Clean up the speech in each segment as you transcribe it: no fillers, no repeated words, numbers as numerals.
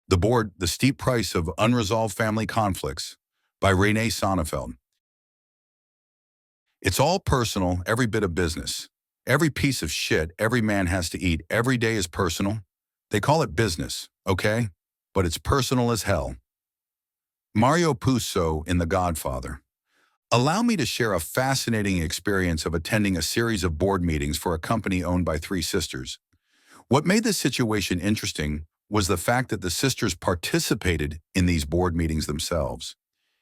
The Steep Price of Unresolved Family Conflicts by Renee Sonnefeld. It's all personal, every bit of business. Every piece of shit every man has to eat every day is personal. They call it business, okay? But it's personal as hell. Mario Puzo in The Godfather. Allow me to share a fascinating experience of attending a series of board meetings for a company owned by three sisters. What made this situation interesting was the fact that the sisters participated in these board meetings themselves.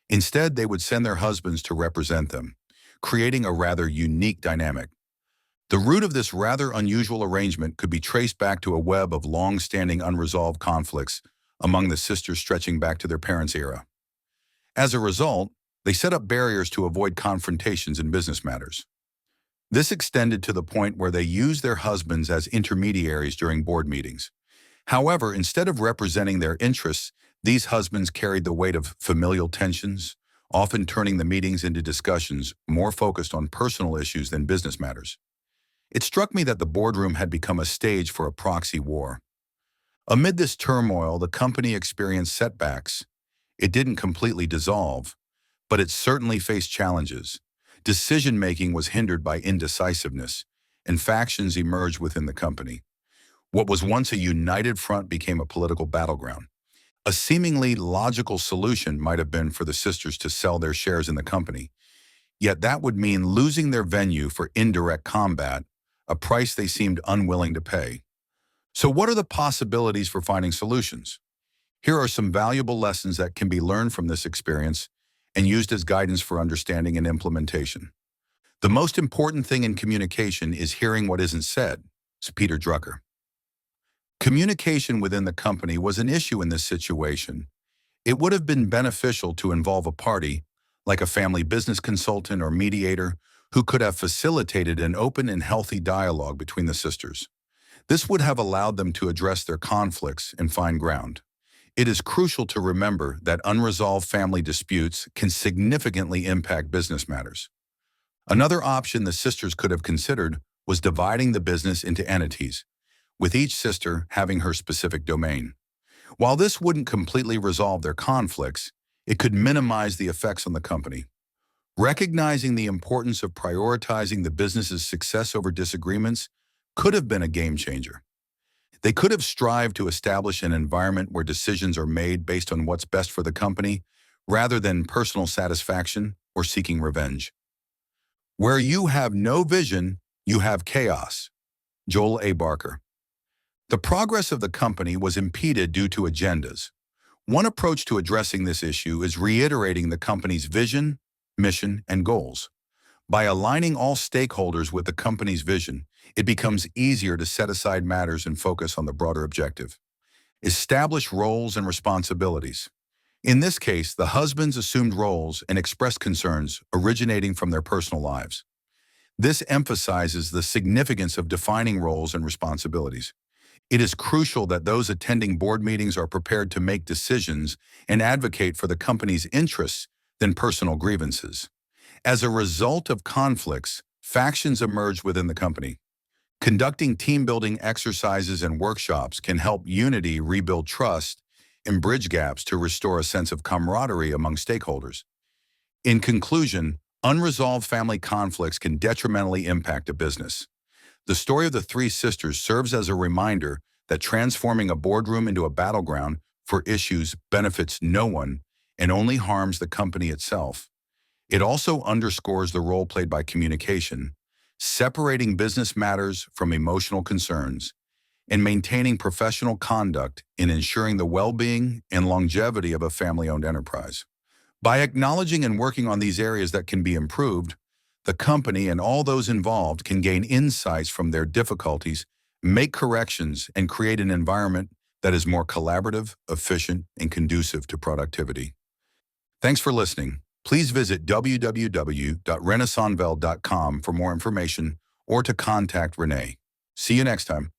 Instead, they would send their husbands to represent them, creating a rather unique dynamic. The root of this rather unusual arrangement could be traced back to a web of long-standing unresolved conflicts among the sisters stretching back to their parents' era. As a result, they set up barriers to avoid confrontations in business matters. This extended to the point where they used their husbands as intermediaries during board meetings. However, instead of representing their interests, these husbands carried the weight of familial tensions, often turning the meetings into discussions more focused on personal issues than business matters. It struck me that the boardroom had become a stage for a proxy war. Amid this turmoil, the company experienced setbacks. It didn't completely dissolve, but it certainly faced challenges. Decision-making was hindered by indecisiveness, and factions emerged within the company. What was once a united front became a political battleground. A seemingly logical solution might have been for the sisters to sell their shares in the company, yet that would mean losing their venue for indirect combat, a price they seemed unwilling to pay. So what are the possibilities for finding solutions? Here are some valuable lessons that can be learned from this experience and used as guidance for understanding and implementation. The most important thing in communication is hearing what isn't said, said Peter Drucker. Communication within the company was an issue in this situation. It would have been beneficial to involve a party, like a family business consultant or mediator, who could have facilitated an open and healthy dialogue between the sisters. This would have allowed them to address their conflicts and find ground. It is crucial to remember that unresolved family disputes can significantly impact business matters. Another option the sisters could have considered was dividing the business into entities, with each sister having her specific domain. While this wouldn't completely resolve their conflicts, it could minimize the effects on the company. Recognizing the importance of prioritizing the business's success over disagreements could have been a game changer. They could have strived to establish an environment where decisions are made based on what's best for the company, rather than personal satisfaction or seeking revenge. Where you have no vision, you have chaos. Joel A. Barker. The progress of the company was impeded due to agendas. One approach to addressing this issue is reiterating the company's vision, mission, and goals. By aligning all stakeholders with the company's vision, it becomes easier to set aside matters and focus on the broader objective. Establish roles and responsibilities. In this case, the husbands assumed roles and expressed concerns originating from their personal lives. This emphasizes the significance of defining roles and responsibilities. It is crucial that those attending board meetings are prepared to make decisions and advocate for the company's interests than personal grievances. As a result of conflicts, factions emerge within the company. Conducting team-building exercises and workshops can help unity rebuild trust and bridge gaps to restore a sense of camaraderie among stakeholders. In conclusion, unresolved family conflicts can detrimentally impact a business. The story of the three sisters serves as a reminder that transforming a boardroom into a battleground for issues benefits no one and only harms the company itself. It also underscores the role played by communication, separating business matters from emotional concerns, and maintaining professional conduct in ensuring the well-being and longevity of a family-owned enterprise. By acknowledging and working on these areas that can be improved, the company and all those involved can gain insights from their difficulties, make corrections, and create an environment that is more collaborative, efficient, and conducive to productivity. Thanks for listening. Please visit www.renaissonveld.com for more information or to contact Renee. See you next time.